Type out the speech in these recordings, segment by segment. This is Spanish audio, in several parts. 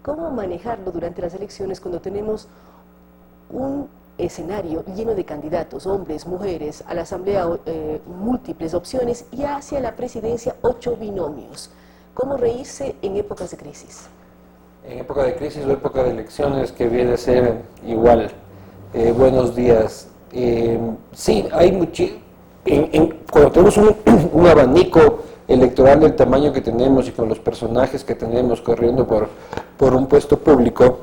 ¿Cómo manejarlo durante las elecciones cuando tenemos un escenario lleno de candidatos, hombres, mujeres, a la asamblea múltiples opciones y hacia la presidencia 8 binomios? ¿Cómo reírse en épocas de crisis? En época de crisis o época de elecciones, que viene a ser igual. Buenos días. Sí, hay cuando tenemos un abanico electoral del tamaño que tenemos y con los personajes que tenemos corriendo por un puesto público,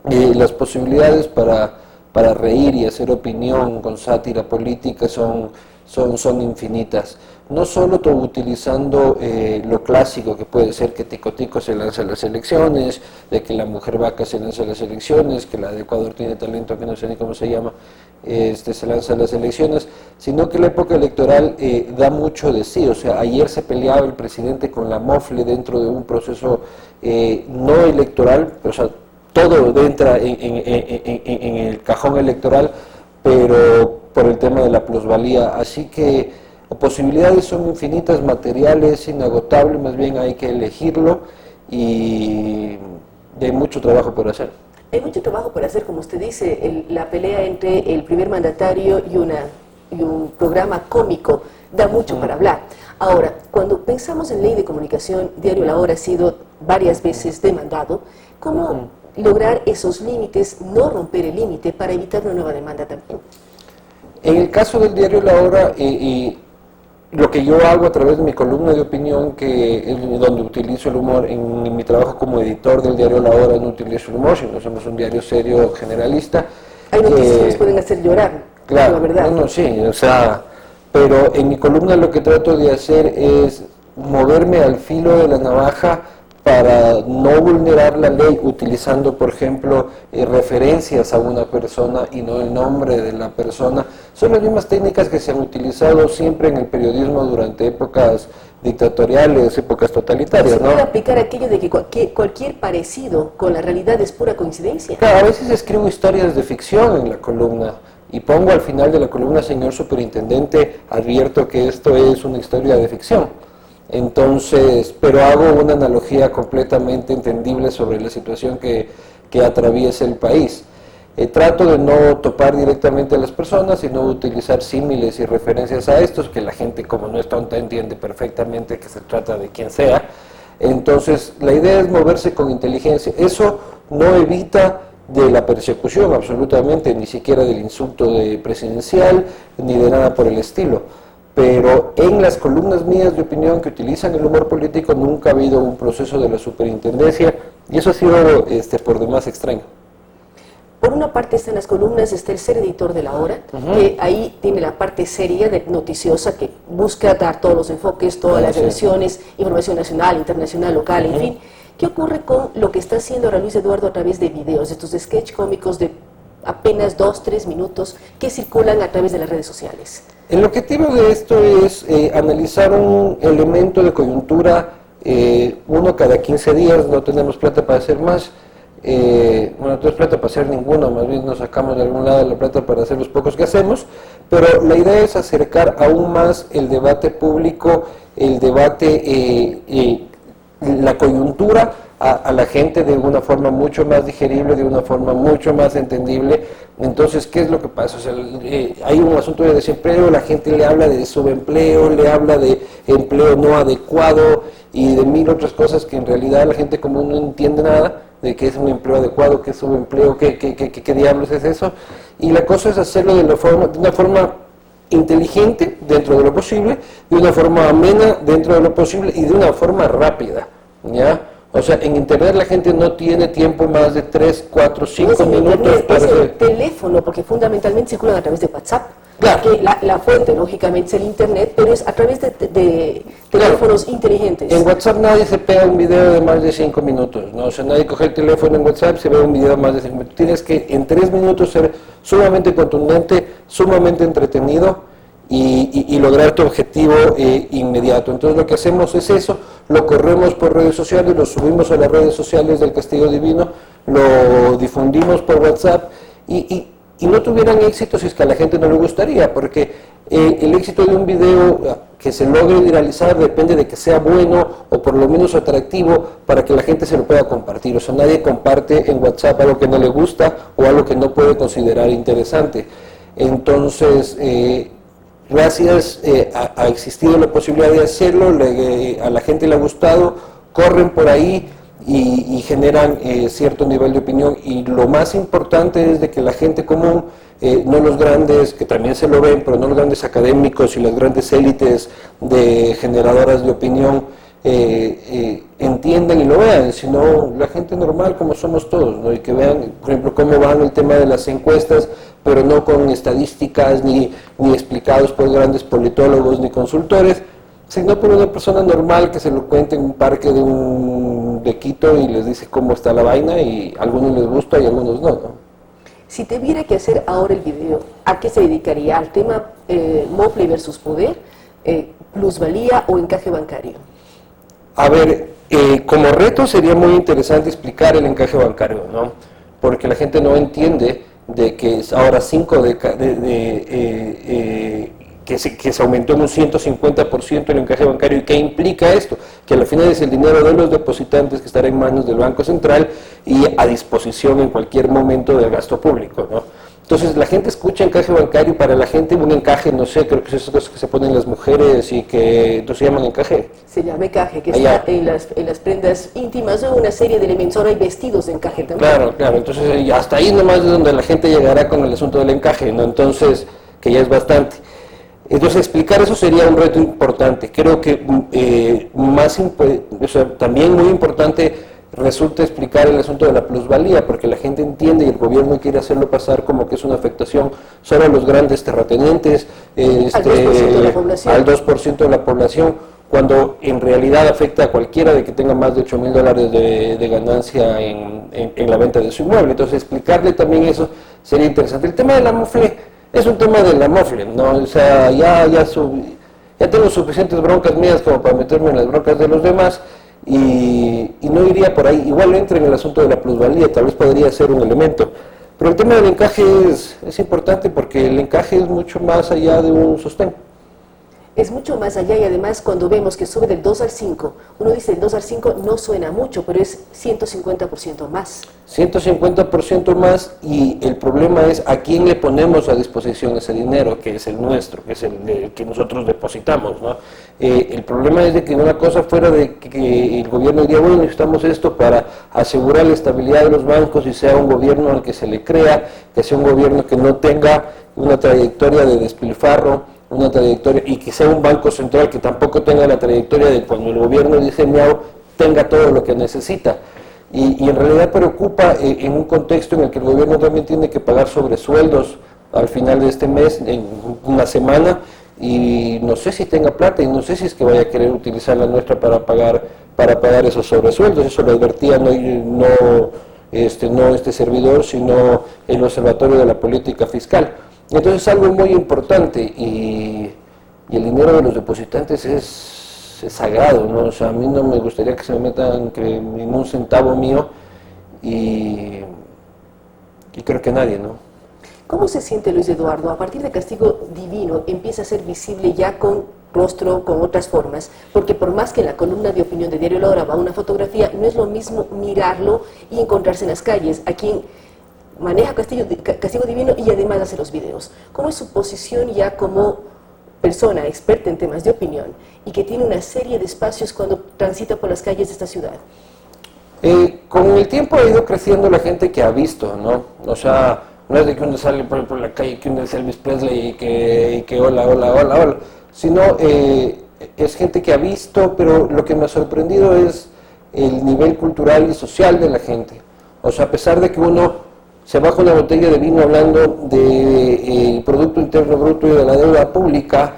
las posibilidades para reír y hacer opinión con sátira política son infinitas. No solo utilizando lo clásico que puede ser que Tico Tico se lanza a las elecciones, de que la mujer vaca se lanza a las elecciones, que la de Ecuador tiene talento que no sé ni cómo se llama, se lanza a las elecciones, sino que la época electoral da mucho de sí. O sea, ayer se peleaba el presidente con la Mofle dentro de un proceso no electoral, o sea, todo entra en el cajón electoral, pero por el tema de la plusvalía. Así que posibilidades son infinitas, materiales, inagotable, más bien hay que elegirlo y hay mucho trabajo por hacer. Hay mucho trabajo por hacer, como usted dice, la pelea entre el primer mandatario y un programa cómico da mucho para hablar. Ahora, cuando pensamos en ley de comunicación, Diario La Hora ha sido varias veces demandado. ¿Cómo lograr esos límites, no romper el límite para evitar una nueva demanda también? En el caso del Diario La Hora, lo que yo hago a través de mi columna de opinión, que es donde utilizo el humor, en mi trabajo como editor del Diario La Hora no utilizo el humor, sino somos un diario serio generalista. Hay noticias que nos pueden hacer llorar, claro, la verdad. No, sí, o sea, pero en mi columna lo que trato de hacer es moverme al filo de la navaja para no vulnerar la ley utilizando, por ejemplo, referencias a una persona y no el nombre de la persona. Son las mismas técnicas que se han utilizado siempre en el periodismo durante épocas dictatoriales, épocas totalitarias, ¿Se puede aplicar aquello de que cualquier parecido con la realidad es pura coincidencia? Claro, a veces escribo historias de ficción en la columna y pongo al final de la columna: señor superintendente, advierto que esto es una historia de ficción. Entonces, pero hago una analogía completamente entendible sobre la situación que atraviesa el país. Trato de no topar directamente a las personas, sino utilizar símiles y referencias a estos, que la gente, como no es tonta, entiende perfectamente que se trata de quien sea. Entonces, la idea es moverse con inteligencia. Eso no evita de la persecución, absolutamente, ni siquiera del insulto presidencial, ni de nada por el estilo. Pero en las columnas mías de opinión que utilizan el humor político nunca ha habido un proceso de la superintendencia, y eso ha sido por demás extraño. Por una parte están las columnas, está el ser editor de La Hora, que ahí tiene la parte seria, noticiosa, que busca dar todos los enfoques, todas las versiones, información nacional, internacional, local, en fin. ¿Qué ocurre con lo que está haciendo ahora Luis Eduardo a través de videos, estos sketch cómicos de apenas 2-3 minutos que circulan a través de las redes sociales? El objetivo de esto es analizar un elemento de coyuntura, uno cada 15 días. No tenemos plata para hacer más, no tenemos plata para hacer ninguno, más bien nos sacamos de algún lado la plata para hacer los pocos que hacemos, pero la idea es acercar aún más el debate público, el debate, la coyuntura a la gente de una forma mucho más digerible, de una forma mucho más entendible. Entonces, ¿qué es lo que pasa? O sea, hay un asunto de desempleo, la gente le habla de subempleo, le habla de empleo no adecuado y de mil otras cosas que en realidad la gente común no entiende nada de qué es un empleo adecuado, qué es subempleo, qué diablos es eso. Y la cosa es hacerlo de una forma inteligente dentro de lo posible, de una forma amena dentro de lo posible y de una forma rápida, ¿ya? O sea, en internet la gente no tiene tiempo más de 3, 4, 5 minutos para hacer el teléfono, porque fundamentalmente circulan a través de WhatsApp. Claro. Que la fuente, lógicamente, es el internet, pero es a través de teléfonos inteligentes. En WhatsApp nadie se pega un video de más de 5 minutos, ¿no? O sea, nadie coge el teléfono en WhatsApp, se ve un video de más de 5 minutos. Tienes que en 3 minutos ser sumamente contundente, sumamente entretenido y lograr tu objetivo inmediato. Entonces lo que hacemos es eso, lo corremos por redes sociales, lo subimos a las redes sociales del Castigo Divino, lo difundimos por WhatsApp y y no tuvieran éxito si es que a la gente no le gustaría, porque el éxito de un video que se logre viralizar depende de que sea bueno o por lo menos atractivo para que la gente se lo pueda compartir. O sea, nadie comparte en WhatsApp algo que no le gusta o algo que no puede considerar interesante. Entonces, gracias ha existido la posibilidad de hacerlo, a la gente le ha gustado, corren por ahí y generan cierto nivel de opinión, y lo más importante es de que la gente común, no los grandes, que también se lo ven, pero no los grandes académicos y las grandes élites de generadoras de opinión, entiendan y lo vean, sino la gente normal como somos todos, ¿no? Y que vean, por ejemplo, cómo van el tema de las encuestas, pero no con estadísticas ni explicados por grandes politólogos ni consultores, sino por una persona normal que se lo cuente en un parque de Quito y les dice cómo está la vaina, y a algunos les gusta y a algunos no, ¿no? Si tuviera que hacer ahora el video, ¿a qué se dedicaría? ¿Al tema Mofle versus Poder, plusvalía o encaje bancario? A ver, como reto sería muy interesante explicar el encaje bancario, ¿no? Porque la gente no entiende de que ahora que se aumentó en un 150% el encaje bancario. ¿Y qué implica esto? Que al final es el dinero de los depositantes que estará en manos del Banco Central y a disposición en cualquier momento del gasto público, ¿no? Entonces la gente escucha encaje bancario, para la gente un encaje, no sé, creo que es esas cosas que se ponen las mujeres y que entonces se llaman encaje. Se llama encaje, que está en las prendas íntimas o una serie de elementos. Ahora hay vestidos de encaje también. Claro, entonces hasta ahí nomás es donde la gente llegará con el asunto del encaje, ¿no? Entonces, que ya es bastante. Entonces explicar eso sería un reto importante. Creo que también muy importante resulta explicar el asunto de la plusvalía, porque la gente entiende y el gobierno quiere hacerlo pasar como que es una afectación solo a los grandes terratenientes, al 2% de la población, cuando en realidad afecta a cualquiera de que tenga más de $8,000 de ganancia en la venta de su inmueble. Entonces explicarle también eso sería interesante. El tema de la Mofle es un tema de la Mofle, ¿no? O sea, ya tengo suficientes broncas mías como para meterme en las broncas de los demás, y no iría por ahí. Igual entra en el asunto de la plusvalía, tal vez podría ser un elemento. Pero el tema del encaje es importante, porque el encaje es mucho más allá de un sostén. Es mucho más allá, y además cuando vemos que sube del 2 al 5, uno dice el 2 al 5 no suena mucho, pero es 150% más. 150% más, y el problema es a quién le ponemos a disposición ese dinero, que es el nuestro, que es el que nosotros depositamos, ¿no? El problema es de que una cosa fuera de que el gobierno diría, bueno, necesitamos esto para asegurar la estabilidad de los bancos y sea un gobierno al que se le crea, que sea un gobierno que no tenga una trayectoria de despilfarro, una trayectoria, y que sea un banco central que tampoco tenga la trayectoria de cuando el gobierno dice miau, tenga todo lo que necesita. Y en realidad preocupa en un contexto en el que el gobierno también tiene que pagar sobresueldos al final de este mes, en una semana, y no sé si tenga plata, y no sé si es que vaya a querer utilizar la nuestra para pagar esos sobresueldos. Eso lo advertía no este servidor, sino el Observatorio de la Política Fiscal. Entonces es algo muy importante, y el dinero de los depositantes es sagrado, ¿no? O sea, a mí no me gustaría que se me metan en un centavo mío, y creo que nadie, ¿no? ¿Cómo se siente Luis Eduardo? A partir de Castigo Divino empieza a ser visible ya con rostro, con otras formas, porque por más que en la columna de opinión de Diario La Hora va una fotografía, no es lo mismo mirarlo y encontrarse en las calles. A quien maneja Castigo Divino y además hace los videos. ¿Cómo es su posición ya como persona experta en temas de opinión y que tiene una serie de espacios cuando transita por las calles de esta ciudad? Con el tiempo ha ido creciendo la gente que ha visto, ¿no? O sea, no es de que uno sale por la calle, que uno es Elvis Presley y que hola, sino es gente que ha visto, pero lo que me ha sorprendido es el nivel cultural y social de la gente. O sea, a pesar de que uno se baja una botella de vino hablando del Producto Interno Bruto y de la deuda pública,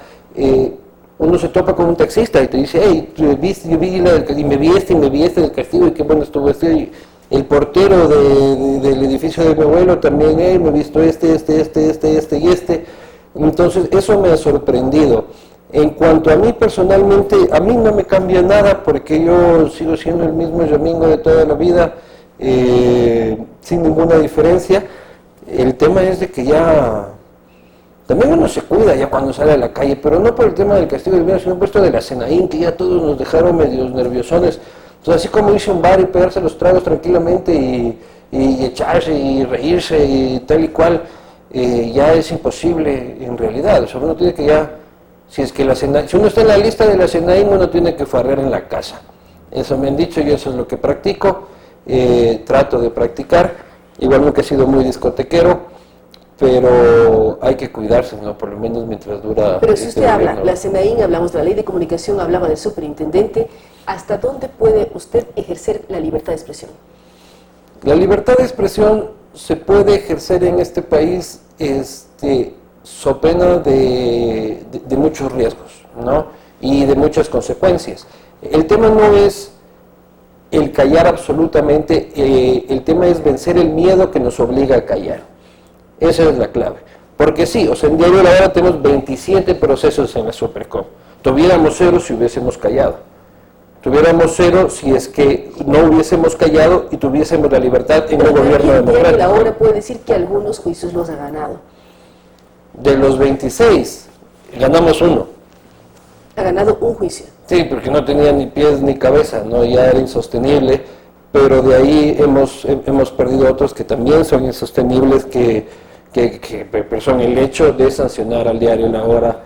uno se topa con un taxista y te dice, hey, yo vi y me vi este del Castigo, y qué bueno estuvo este. Y el portero del edificio de mi abuelo también, me he visto este y este. Entonces, eso me ha sorprendido. En cuanto a mí personalmente, a mí no me cambia nada, porque yo sigo siendo el mismo Yamingo de toda la vida, sin ninguna diferencia. El tema es de que ya también uno se cuida ya cuando sale a la calle, pero no por el tema del castigo del gobierno, sino por esto de la Senaín, que ya todos nos dejaron medios nerviosones. Entonces, así como irse a un bar y pegarse los tragos tranquilamente y echarse y reírse y tal y cual, ya es imposible en realidad. O sea, uno tiene que ya, si uno está en la lista de la Senaín, uno tiene que farrear en la casa. Eso me han dicho y eso es lo que practico, trato de practicar. Igual nunca he sido muy discotequero, pero hay que cuidarse, ¿no? Por lo menos mientras dura. Pero si usted habla, gobierno. la SENAÍN, hablamos de la ley de comunicación, hablaba del superintendente, ¿hasta dónde puede usted ejercer la libertad de expresión? La libertad de expresión se puede ejercer en este país so pena de muchos riesgos, ¿no? Y de muchas consecuencias. El tema no es el callar absolutamente, el tema es vencer el miedo que nos obliga a callar. Esa es la clave. Porque sí, o sea, en Diario La Hora tenemos 27 procesos en la Supercom. Tuviéramos 0 si hubiésemos callado. Tuviéramos 0 si es que no hubiésemos callado y tuviésemos la libertad en un gobierno Diario democrático. La Hora puede decir que algunos juicios los ha ganado. De los 26, ganamos 1. Ha ganado un juicio. Sí, porque no tenía ni pies ni cabeza, ¿no? Ya era insostenible, pero de ahí hemos perdido otros que también son insostenibles, que son el hecho de sancionar al Diario La Hora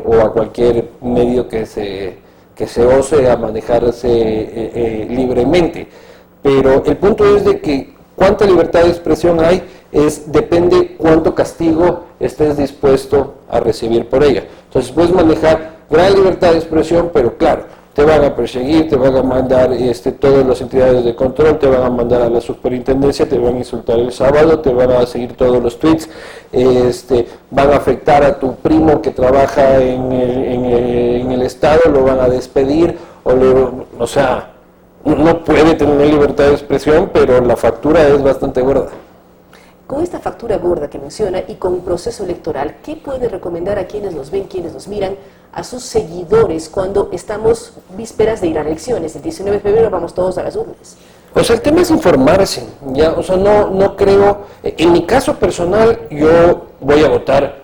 o a cualquier medio que se ose a manejarse libremente. Pero el punto es de que cuánta libertad de expresión hay, depende cuánto castigo estés dispuesto a recibir por ella. Entonces puedes manejar gran libertad de expresión, pero claro, te van a perseguir, te van a mandar todas las entidades de control, te van a mandar a la superintendencia, te van a insultar el sábado, te van a seguir todos los tweets, van a afectar a tu primo que trabaja en el Estado, lo van a despedir, o sea, no puede tener libertad de expresión, pero la factura es bastante gorda. Con esta factura gorda que menciona y con un proceso electoral, ¿qué puede recomendar a quienes nos ven, quienes nos miran, a sus seguidores cuando estamos vísperas de ir a elecciones? El 19 de febrero vamos todos a las urnas. O sea, el tema es informarse, ¿ya? O sea, no creo, en mi caso personal, yo voy a votar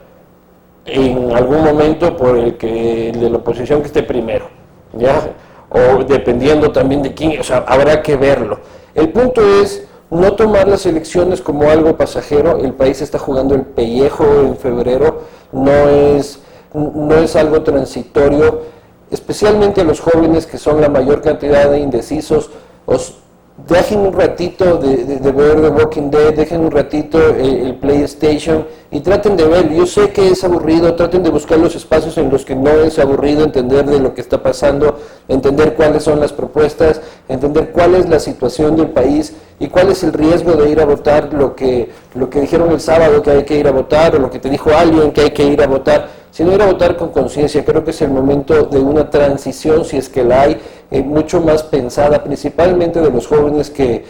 en algún momento por el de la oposición que esté primero, ¿ya? O dependiendo también de quién, o sea, habrá que verlo. El punto es no tomar las elecciones como algo pasajero. El país está jugando el pellejo en febrero, no es algo transitorio, especialmente a los jóvenes que son la mayor cantidad de indecisos. Dejen un ratito de ver The Walking Dead, dejen un ratito el PlayStation y traten de ver. Yo sé que es aburrido, traten de buscar los espacios en los que no es aburrido, entender de lo que está pasando, entender cuáles son las propuestas, entender cuál es la situación del país y cuál es el riesgo de ir a votar, lo que dijeron el sábado que hay que ir a votar, o lo que te dijo alguien que hay que ir a votar, sino ir a votar con conciencia. Creo que es el momento de una transición, si es que la hay, mucho más pensada, principalmente de los jóvenes, que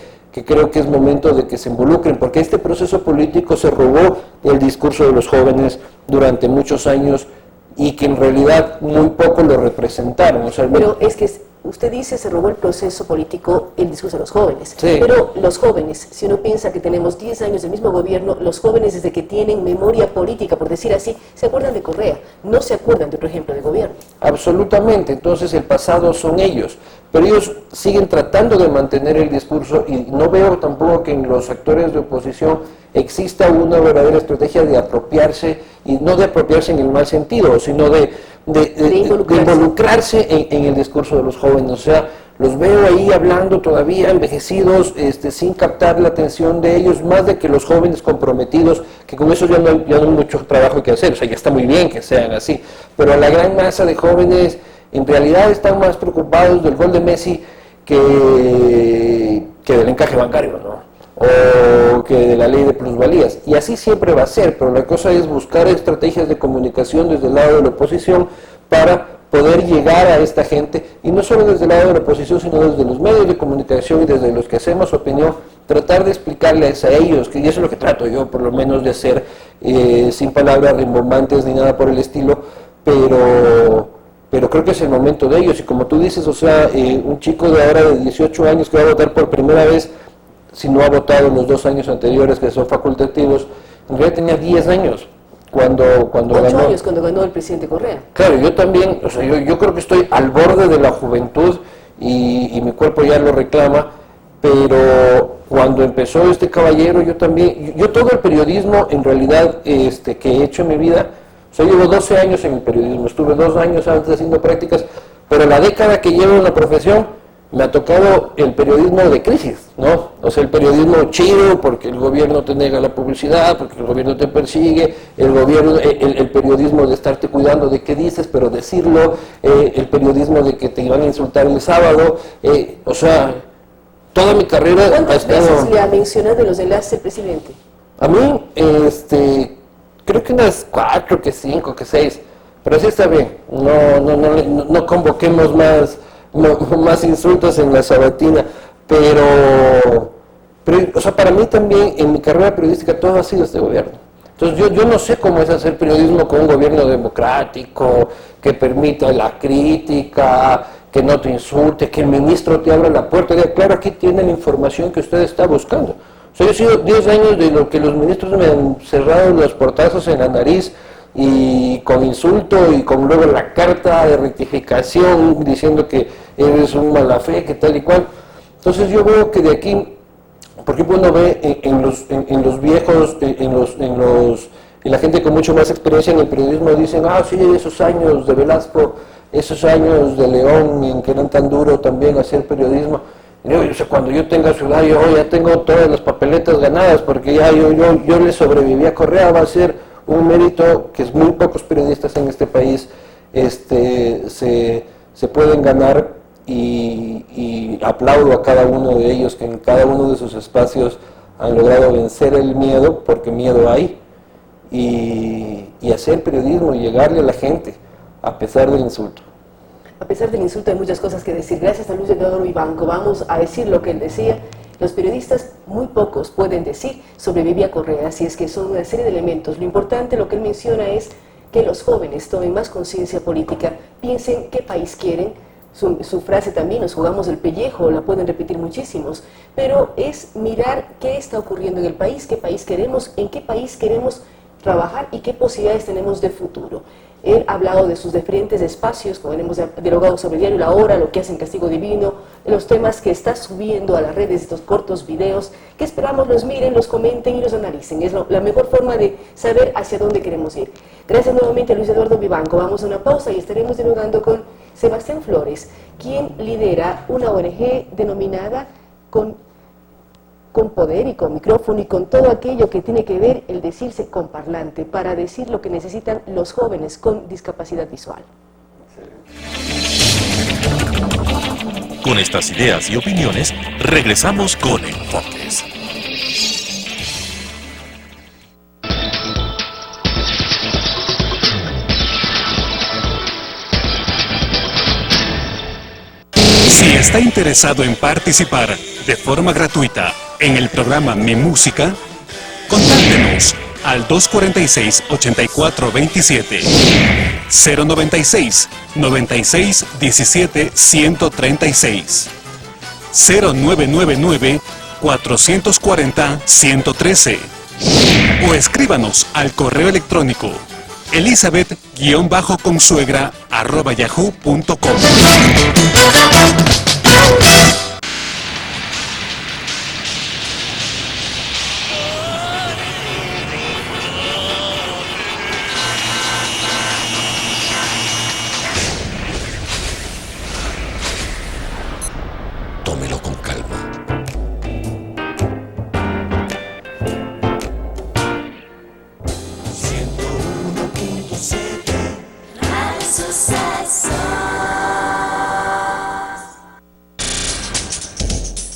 creo que es momento de que se involucren, porque este proceso político se robó el discurso de los jóvenes durante muchos años y que en realidad muy poco lo representaron. O sea, pero es que usted dice se robó el proceso político, el discurso de los jóvenes, sí. Pero los jóvenes, si uno piensa que tenemos 10 años del mismo gobierno, los jóvenes desde que tienen memoria política, por decir así, se acuerdan de Correa, no se acuerdan de otro ejemplo de gobierno. Absolutamente, entonces el pasado son ellos, pero ellos siguen tratando de mantener el discurso y no veo tampoco que en los actores de oposición exista una verdadera estrategia de apropiarse, y no de apropiarse en el mal sentido, sino de involucrarse en el discurso de los jóvenes. O sea, los veo ahí hablando todavía envejecidos, sin captar la atención de ellos, más de que los jóvenes comprometidos, que con eso ya no hay mucho trabajo que hacer. O sea, ya está muy bien que sean así, pero a la gran masa de jóvenes en realidad están más preocupados del gol de Messi que del encaje bancario, ¿no? O que de la ley de plusvalías, y así siempre va a ser, pero la cosa es buscar estrategias de comunicación desde el lado de la oposición para poder llegar a esta gente, y no solo desde el lado de la oposición, sino desde los medios de comunicación y desde los que hacemos opinión, tratar de explicarles a ellos, que eso es lo que trato yo por lo menos de hacer, sin palabras rimbombantes ni nada por el estilo, pero creo que es el momento de ellos. Y como tú dices, o sea, un chico de ahora de 18 años que va a votar por primera vez, si no ha votado los 2 años anteriores que son facultativos, en realidad tenía 10 años cuando 8 ganó. años cuando ganó el presidente Correa. Claro, yo también, o sea, yo creo que estoy al borde de la juventud y mi cuerpo ya lo reclama, pero cuando empezó este caballero yo también, yo todo el periodismo en realidad que he hecho en mi vida, o sea, llevo 12 años en el periodismo, estuve 2 años antes haciendo prácticas, pero la década que llevo en la profesión me ha tocado el periodismo de crisis, ¿no? O sea, el periodismo chido porque el gobierno te nega la publicidad, porque el gobierno te persigue, el periodismo de estarte cuidando de qué dices, pero decirlo, el periodismo de que te iban a insultar el sábado, o sea, toda mi carrera ha ¿Cuántas estado... veces le ha mencionado los enlaces el presidente? A mí, creo que unas 4, que 5, que 6, pero así está bien, no convoquemos más insultos en la sabatina, pero, o sea, para mí también en mi carrera periodística todo ha sido este gobierno. Entonces yo no sé cómo es hacer periodismo con un gobierno democrático, que permita la crítica, que no te insulte, que el ministro te abra la puerta y diga, claro, aquí tiene la información que usted está buscando. O sea, yo he sido 10 años de lo que los ministros me han cerrado los portazos en la nariz, y con insulto y con luego la carta de rectificación diciendo que eres un mala fe, que tal y cual. Entonces yo veo que de aquí, por ejemplo, uno ve en los viejos, en la gente con mucho más experiencia en el periodismo, dicen, sí, esos años de Velasco, esos años de León, en que eran tan duro también hacer periodismo. Y yo, o sea, cuando yo tenga ciudad, yo ya tengo todas las papeletas ganadas, porque ya yo le sobreviví a Correa, va a ser un mérito que es muy pocos periodistas en este país se pueden ganar, y aplaudo a cada uno de ellos que en cada uno de sus espacios han logrado vencer el miedo, porque miedo hay, y hacer periodismo y llegarle a la gente a pesar del insulto. A pesar del insulto hay muchas cosas que decir. Gracias a Luis Eduardo Vivanco vamos a decir lo que él decía. Los periodistas, muy pocos pueden decir, sobreviví a Correa, así es que son una serie de elementos. Lo importante, lo que él menciona, es que los jóvenes tomen más conciencia política, piensen qué país quieren. Su frase también, nos jugamos el pellejo, la pueden repetir muchísimos, pero es mirar qué está ocurriendo en el país, qué país queremos, en qué país queremos trabajar y qué posibilidades tenemos de futuro. Él ha hablado de sus diferentes espacios, como hemos dialogado sobre el diario La Hora, lo que hace en Castigo Divino, de los temas que está subiendo a las redes, estos cortos videos, que esperamos los miren, los comenten y los analicen. Es la mejor forma de saber hacia dónde queremos ir. Gracias nuevamente a Luis Eduardo Vivanco. Vamos a una pausa y estaremos dialogando con Sebastián Flores, quien lidera una ONG denominada con poder y con micrófono y con todo aquello que tiene que ver el decirse con parlante para decir lo que necesitan los jóvenes con discapacidad visual. Con estas ideas y opiniones, regresamos con Enfoques. Si está interesado en participar de forma gratuita en el programa Mi Música, contáctenos al 246-8427, 096 96 17 136, 0999 440 113, o escríbanos al correo electrónico elizabeth-consuegra@yahoo.com. Tómelo con calma.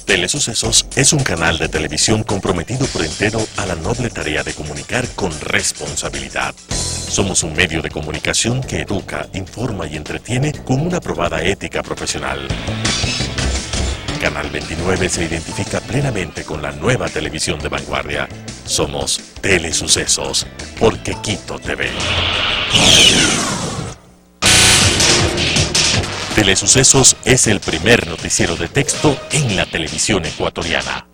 Telesucesos es un canal de televisión comprometido por entero a la noble tarea de comunicar con responsabilidad. Somos un medio de comunicación que educa, informa y entretiene con una probada ética profesional. Canal 29 se identifica plenamente con la nueva televisión de vanguardia. Somos Telesucesos, porque Quito TV. Telesucesos es el primer noticiero de texto en la televisión ecuatoriana.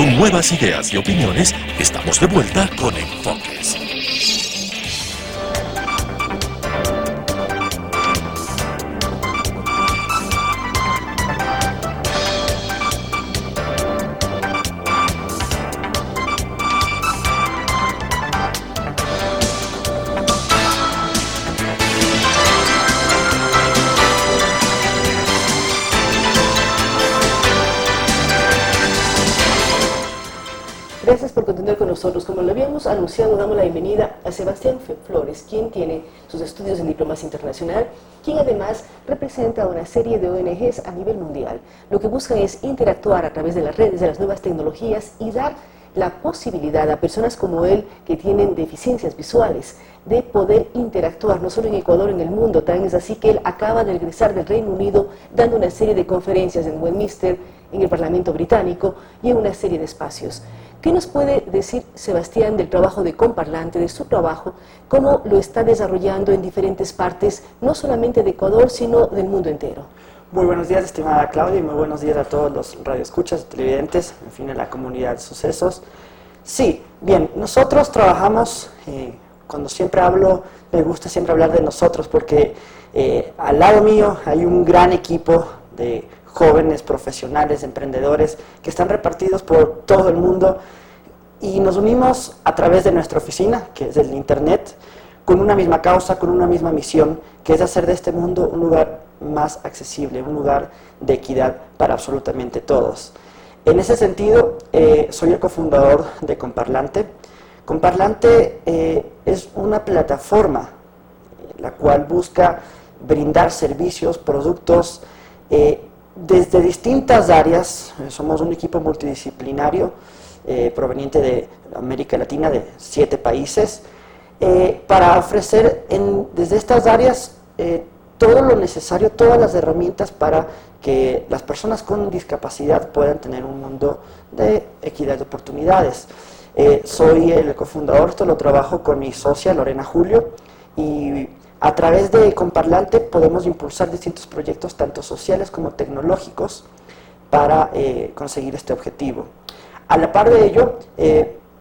Con nuevas ideas y opiniones, estamos de vuelta con Enfoques. Gracias por continuar con nosotros. Como lo habíamos anunciado, damos la bienvenida a Sebastián Flores, quien tiene sus estudios en diplomacia internacional, quien además representa a una serie de ONGs a nivel mundial. Lo que buscan es interactuar a través de las redes, de las nuevas tecnologías y dar la posibilidad a personas como él que tienen deficiencias visuales de poder interactuar, no solo en Ecuador, en el mundo. Tan es así que él acaba de regresar del Reino Unido dando una serie de conferencias en Westminster, en el Parlamento británico y en una serie de espacios. ¿Qué nos puede decir Sebastián del trabajo de Comparlante, de su trabajo, cómo lo está desarrollando en diferentes partes, no solamente de Ecuador, sino del mundo entero? Muy buenos días, estimada Claudia, y muy buenos días a todos los radioescuchas, televidentes, en fin, a la comunidad de sucesos. Sí, bien, nosotros trabajamos, cuando siempre hablo, me gusta siempre hablar de nosotros, porque al lado mío hay un gran equipo de jóvenes, profesionales, emprendedores, que están repartidos por todo el mundo, y nos unimos a través de nuestra oficina, que es el Internet, con una misma causa, con una misma misión, que es hacer de este mundo un lugar más accesible, un lugar de equidad para absolutamente todos. En ese sentido, soy el cofundador de Comparlante. Comparlante es una plataforma la cual busca brindar servicios, productos desde distintas áreas. Somos un equipo multidisciplinario proveniente de América Latina, de 7 países, para ofrecer desde estas áreas todo lo necesario, todas las herramientas para que las personas con discapacidad puedan tener un mundo de equidad de oportunidades. Soy el cofundador, esto lo trabajo con mi socia Lorena Julio, y a través de Comparlante podemos impulsar distintos proyectos, tanto sociales como tecnológicos, para conseguir este objetivo. A la par de ello,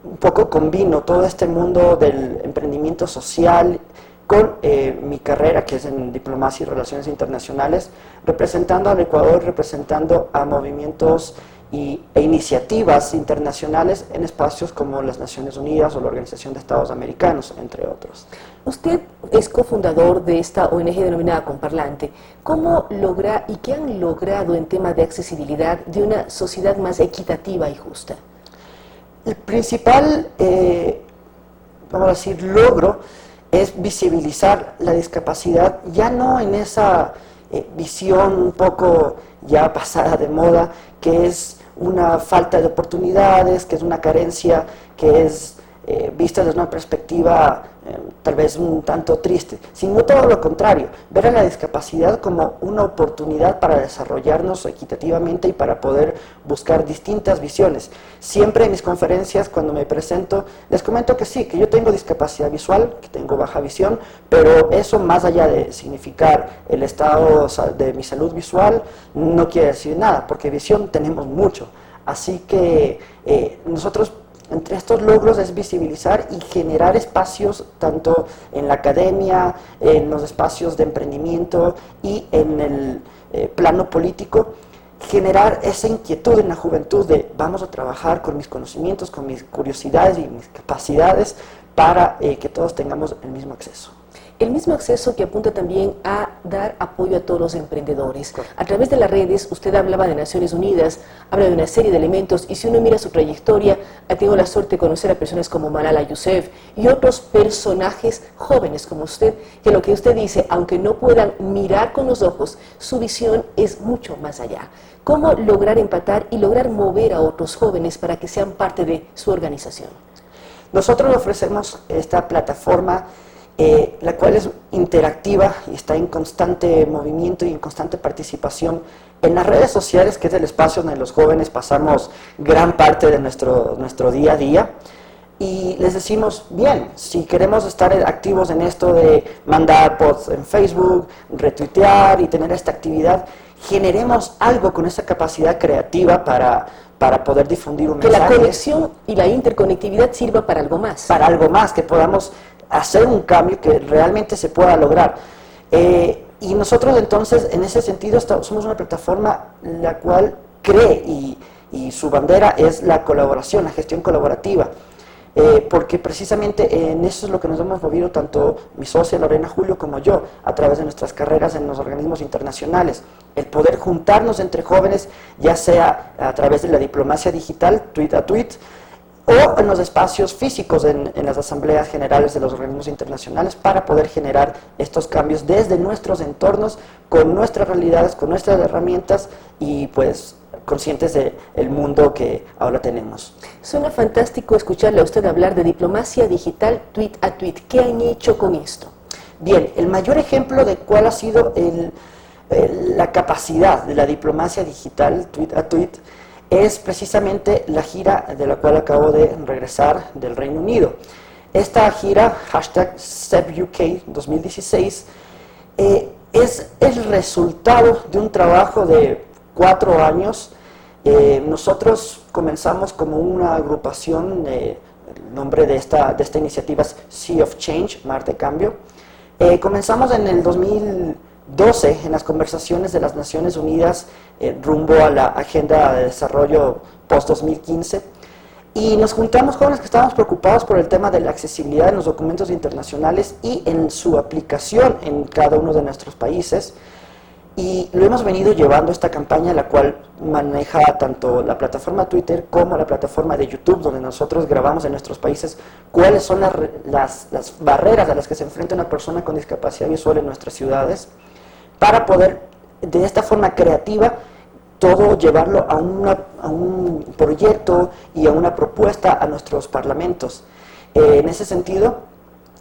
un poco combino todo este mundo del emprendimiento social con mi carrera, que es en Diplomacia y Relaciones Internacionales, representando al Ecuador, representando a movimientos e iniciativas internacionales en espacios como las Naciones Unidas o la Organización de Estados Americanos, entre otros. Usted es cofundador de esta ONG denominada Comparlante. ¿Cómo logra y qué han logrado en tema de accesibilidad de una sociedad más equitativa y justa? El principal, vamos a decir, logro es visibilizar la discapacidad, ya no en esa visión un poco ya pasada de moda, que es una falta de oportunidades, que es una carencia, que es vista desde una perspectiva tal vez un tanto triste, sino todo lo contrario, ver a la discapacidad como una oportunidad para desarrollarnos equitativamente y para poder buscar distintas visiones. Siempre en mis conferencias, cuando me presento, les comento que sí, que yo tengo discapacidad visual, que tengo baja visión, pero eso, más allá de significar el estado de mi salud visual, no quiere decir nada, porque visión tenemos mucho. Así que nosotros, entre estos logros, es visibilizar y generar espacios tanto en la academia, en los espacios de emprendimiento y en el plano político, generar esa inquietud en la juventud de vamos a trabajar con mis conocimientos, con mis curiosidades y mis capacidades para que todos tengamos el mismo acceso. El mismo acceso que apunta también a dar apoyo a todos los emprendedores. A través de las redes, usted hablaba de Naciones Unidas, habla de una serie de elementos, y si uno mira su trayectoria, ha tenido la suerte de conocer a personas como Malala Yousafzai y otros personajes jóvenes como usted, que lo que usted dice, aunque no puedan mirar con los ojos, su visión es mucho más allá. ¿Cómo lograr empatar y lograr mover a otros jóvenes para que sean parte de su organización? Nosotros ofrecemos esta plataforma, la cual es interactiva y está en constante movimiento y en constante participación en las redes sociales, que es el espacio donde los jóvenes pasamos gran parte de nuestro día a día. y les decimos, bien, si queremos estar activos en esto de mandar posts en Facebook, retuitear y tener esta actividad, generemos algo con esa capacidad creativa para poder difundir un mensaje. Que la conexión y la interconectividad sirva para algo más. Para algo más, que podamos hacer un cambio que realmente se pueda lograr. Y nosotros entonces, en ese sentido, somos una plataforma la cual cree y su bandera es la colaboración, la gestión colaborativa. Porque precisamente en eso es lo que nos hemos movido tanto mi socia Lorena Julio como yo a través de nuestras carreras en los organismos internacionales, el poder juntarnos entre jóvenes, ya sea a través de la diplomacia digital, tweet a tweet, o en los espacios físicos en las asambleas generales de los organismos internacionales para poder generar estos cambios desde nuestros entornos, con nuestras realidades, con nuestras herramientas y pues conscientes del mundo que ahora tenemos. Suena fantástico escucharle a usted hablar de diplomacia digital tweet a tweet. ¿Qué han hecho con esto? Bien, el mayor ejemplo de cuál ha sido la capacidad de la diplomacia digital tweet a tweet es precisamente la gira de la cual acabo de regresar del Reino Unido. Esta gira, #SebUK 2016, es el resultado de un trabajo de 4 años. Nosotros comenzamos como una agrupación, el nombre de esta iniciativa es Sea of Change, Mar de Cambio. Comenzamos en el 2012 en las conversaciones de las Naciones Unidas rumbo a la Agenda de Desarrollo post-2015 y nos juntamos jóvenes que estábamos preocupados por el tema de la accesibilidad en los documentos internacionales y en su aplicación en cada uno de nuestros países. Y lo hemos venido llevando esta campaña, la cual maneja tanto la plataforma Twitter como la plataforma de YouTube, donde nosotros grabamos en nuestros países cuáles son las barreras a las que se enfrenta una persona con discapacidad visual en nuestras ciudades, para poder de esta forma creativa todo llevarlo a un proyecto y a una propuesta a nuestros parlamentos. En ese sentido,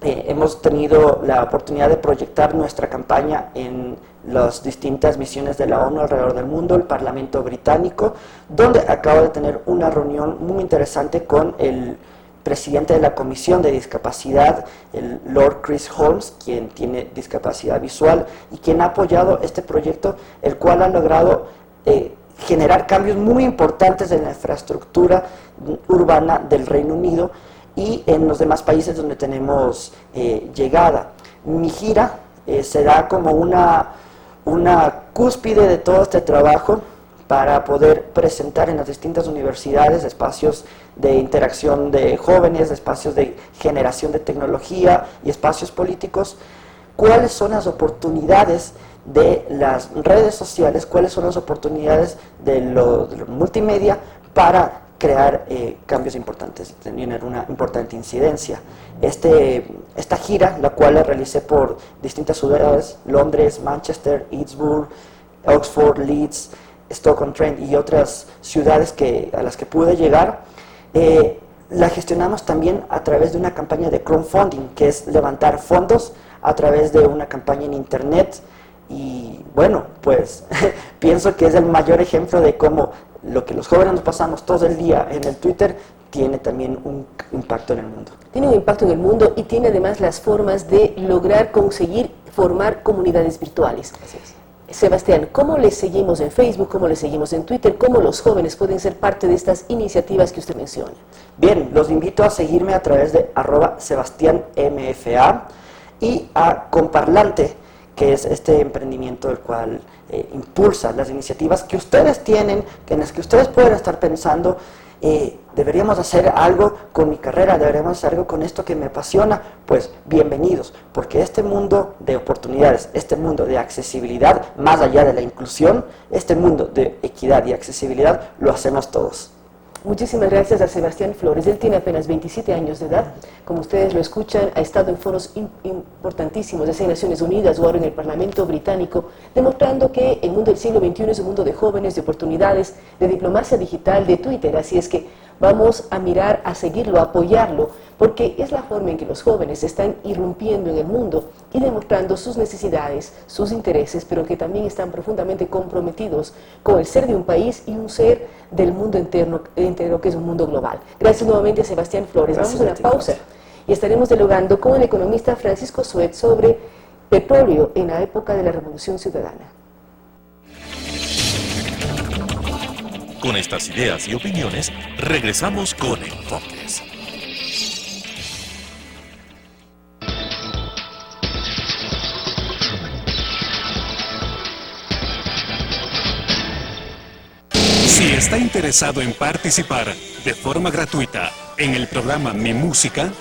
hemos tenido la oportunidad de proyectar nuestra campaña en las distintas misiones de la ONU alrededor del mundo, el Parlamento británico, donde acabo de tener una reunión muy interesante con el presidente de la Comisión de Discapacidad, el Lord Chris Holmes, quien tiene discapacidad visual y quien ha apoyado este proyecto, el cual ha logrado generar cambios muy importantes en la infraestructura urbana del Reino Unido y en los demás países donde tenemos llegada. Mi gira se da como una cúspide de todo este trabajo para poder presentar en las distintas universidades espacios de interacción de jóvenes, espacios de generación de tecnología y espacios políticos, cuáles son las oportunidades de las redes sociales, cuáles son las oportunidades de lo multimedia para crear cambios importantes, tener una importante incidencia. Esta gira, la cual la realicé por distintas ciudades, Londres, Manchester, Eastbourne, Oxford, Leeds, Stoke-on-Trent y otras ciudades a las que pude llegar, la gestionamos también a través de una campaña de crowdfunding, que es levantar fondos a través de una campaña en internet. Y bueno, pues pienso que es el mayor ejemplo de cómo lo que los jóvenes nos pasamos todo el día en el Twitter tiene también un impacto en el mundo. Tiene un impacto en el mundo y tiene además las formas de lograr conseguir formar comunidades virtuales. Así es. Sebastián, ¿cómo les seguimos en Facebook? ¿Cómo les seguimos en Twitter? ¿Cómo los jóvenes pueden ser parte de estas iniciativas que usted menciona? Bien, los invito a seguirme a través de @SebastiánMFA y a Comparlante, que es este emprendimiento el cual impulsa las iniciativas que ustedes tienen, en las que ustedes pueden estar pensando, deberíamos hacer algo con mi carrera, deberíamos hacer algo con esto que me apasiona. Pues bienvenidos, porque este mundo de oportunidades, este mundo de accesibilidad, más allá de la inclusión, este mundo de equidad y accesibilidad, lo hacemos todos. Muchísimas gracias a Sebastián Flores. Él tiene apenas 27 años de edad. Como ustedes lo escuchan, ha estado en foros importantísimos, ya sea en Naciones Unidas o ahora en el Parlamento británico, demostrando que el mundo del siglo XXI es un mundo de jóvenes, de oportunidades, de diplomacia digital, de Twitter. Así es que vamos a mirar, a seguirlo, a apoyarlo, porque es la forma en que los jóvenes están irrumpiendo en el mundo y demostrando sus necesidades, sus intereses, pero que también están profundamente comprometidos con el ser de un país y un ser del mundo entero que es un mundo global. Gracias nuevamente a Sebastián Flores. Vamos a una pausa y estaremos dialogando con el economista Francisco Suet sobre petróleo en la época de la Revolución Ciudadana. Con estas ideas y opiniones, regresamos con Enfoques. Si está interesado en participar de forma gratuita en el programa Mi Música,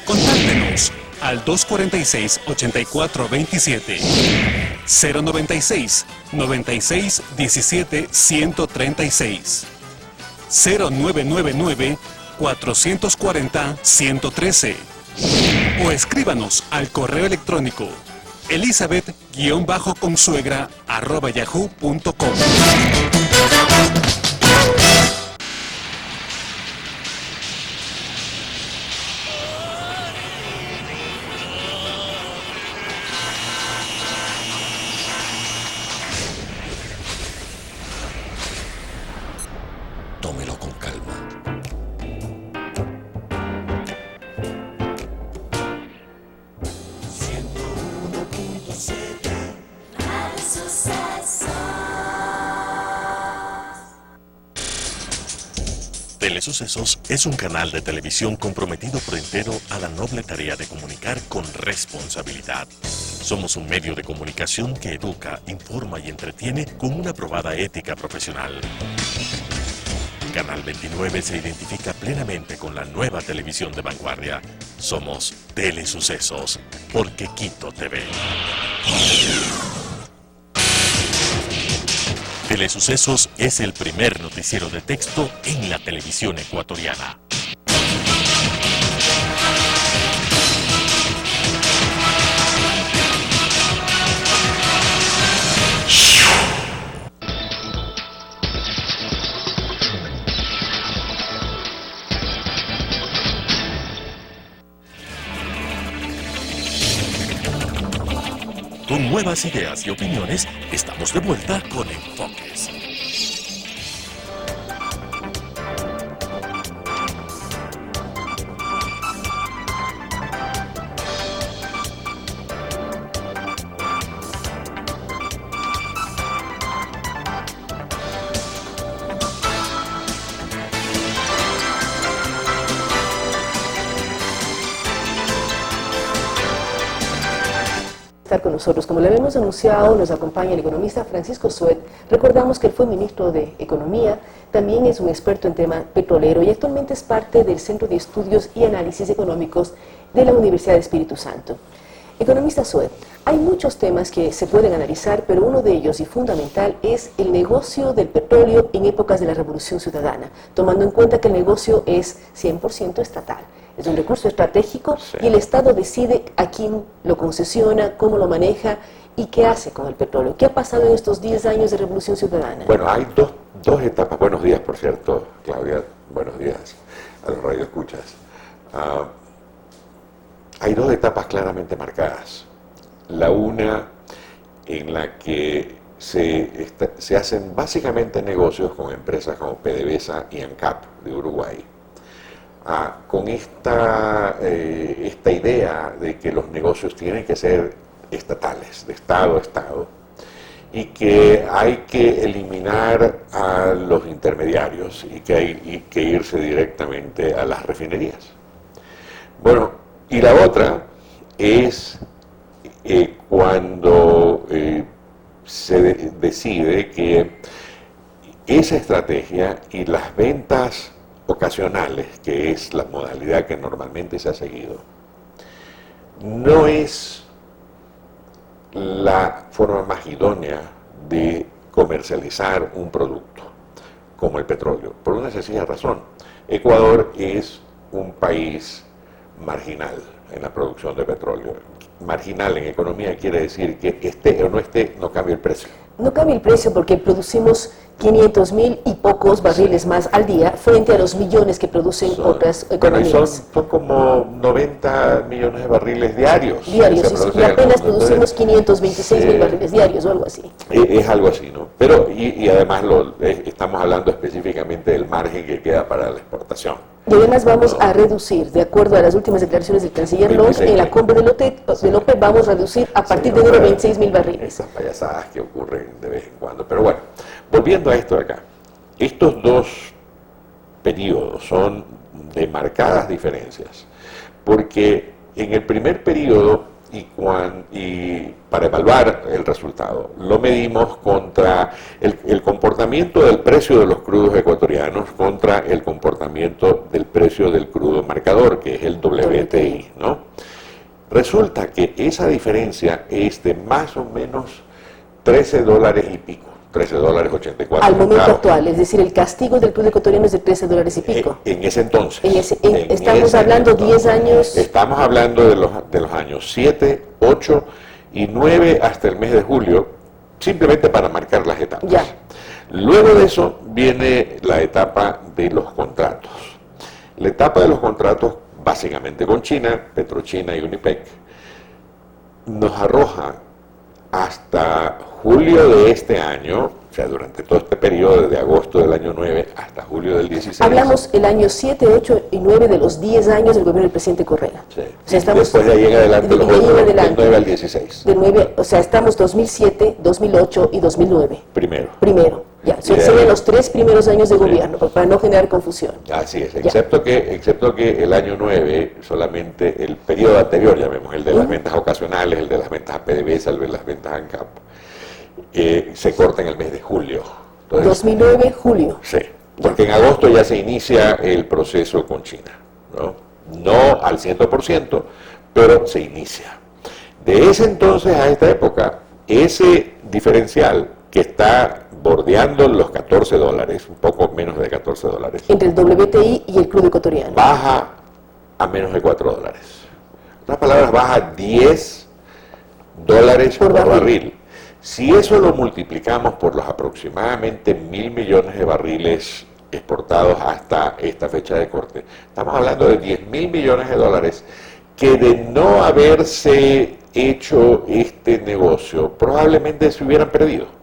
contáctenos al 246-8427, 096 96 17 136, 0999 440 113 o escríbanos al correo electrónico elizabeth-consuegra@yahoo.com. Tómelo con calma. Telesucesos es un canal de televisión comprometido por entero a la noble tarea de comunicar con responsabilidad. Somos un medio de comunicación que educa, informa y entretiene con una probada ética profesional. Canal 29 se identifica plenamente con la nueva televisión de vanguardia. Somos Telesucesos, porque Quito TV. Telesucesos es el primer noticiero de texto en la televisión ecuatoriana. Con nuevas ideas y opiniones, estamos de vuelta con Enfoques. Estar con nosotros. Como le habíamos anunciado, nos acompaña el economista Francisco Suet. Recordamos que él fue ministro de Economía, también es un experto en tema petrolero y actualmente es parte del Centro de Estudios y Análisis Económicos de la Universidad de Espíritu Santo. Economista Suet, hay muchos temas que se pueden analizar, pero uno de ellos y fundamental es el negocio del petróleo en épocas de la Revolución Ciudadana, tomando en cuenta que el negocio es 100% estatal. Es un recurso estratégico y el Estado decide a quién lo concesiona, cómo lo maneja y qué hace con el petróleo. ¿Qué ha pasado en estos 10 años de Revolución Ciudadana? Bueno, hay dos etapas. Buenos días, por cierto, Claudia. Buenos días a los radioescuchas. Hay dos etapas claramente marcadas. La una en la que se hacen básicamente negocios con empresas como PDVSA y ANCAP de Uruguay. Con esta idea de que los negocios tienen que ser estatales, de Estado a Estado, y que hay que eliminar a los intermediarios y que hay que irse directamente a las refinerías. Bueno, y la otra es cuando se decide que esa estrategia y las ventas ocasionales, que es la modalidad que normalmente se ha seguido, no es la forma más idónea de comercializar un producto como el petróleo, por una sencilla razón. Ecuador es un país marginal en la producción de petróleo. Marginal en economía quiere decir que esté o no esté, no cambia el precio. No cambia el precio porque producimos 500.000 y pocos barriles más al día frente a los millones que producen otras Bueno, y economías. son como 90 millones de barriles diarios. Diarios, que se sí, producen y en el apenas mundo. producimos 526.000 Sí. barriles diarios o algo así. Es algo así, ¿no? Pero, y además estamos hablando específicamente del margen que queda para la exportación. Y además vamos a reducir, de acuerdo a las últimas declaraciones del canciller Long, 26.000. en la cumbre de OPEP vamos a reducir a partir de enero 26.000 barriles. Esas payasadas que ocurren de vez en cuando. Pero bueno, volviendo a esto de acá. Estos dos periodos son de marcadas diferencias, porque en el primer periodo y para evaluar el resultado, lo medimos contra el comportamiento del precio de los crudos ecuatorianos contra el comportamiento del precio del crudo marcador, que es el WTI, ¿no? Resulta que esa diferencia es de más o menos $13 y pico, $13.84. Al momento actual, es decir, el castigo del crudo ecuatoriano es de $13 y pico. En ese entonces. Estamos hablando 10 años. Estamos hablando de los años 7, 8 y 9 hasta el mes de julio, simplemente para marcar las etapas. Ya. Luego de eso viene la etapa de los contratos. La etapa de los contratos, básicamente con China, Petrochina y Unipec, nos arroja hasta julio de este año, o sea, durante todo este periodo de agosto del año 9 hasta julio del 16. Hablamos el año 7, 8 y 9 de los 10 años del gobierno del presidente Correa. Sí. O sea, estamos Después de ahí en adelante los de ahí en otros, del adelante. 9 al 16. Del 9, o sea, estamos 2007, 2008 y 2009. Primero. Ya, Y de serían ahí- los 3 primeros años de Sí. gobierno, para no generar confusión. Así es, Ya. excepto que el año 9, solamente el periodo anterior, llamemos, el de las ventas ocasionales, el de las ventas a PDVSA, el de las ventas a ANCAP, se corta en el mes de julio. Entonces, 2009, julio. sí, porque en agosto ya se inicia el proceso con China, ¿no? No al 100%, pero se inicia. De ese entonces a esta época, ese diferencial que está bordeando los $14, un poco menos de $14, Entre el WTI y el crudo ecuatoriano. baja a menos de $4. En otras palabras, baja $10 por barril. Si eso lo multiplicamos por los aproximadamente 1.000 millones de barriles exportados hasta esta fecha de corte, estamos hablando de $10.000 millones que de no haberse hecho este negocio, probablemente se hubieran perdido.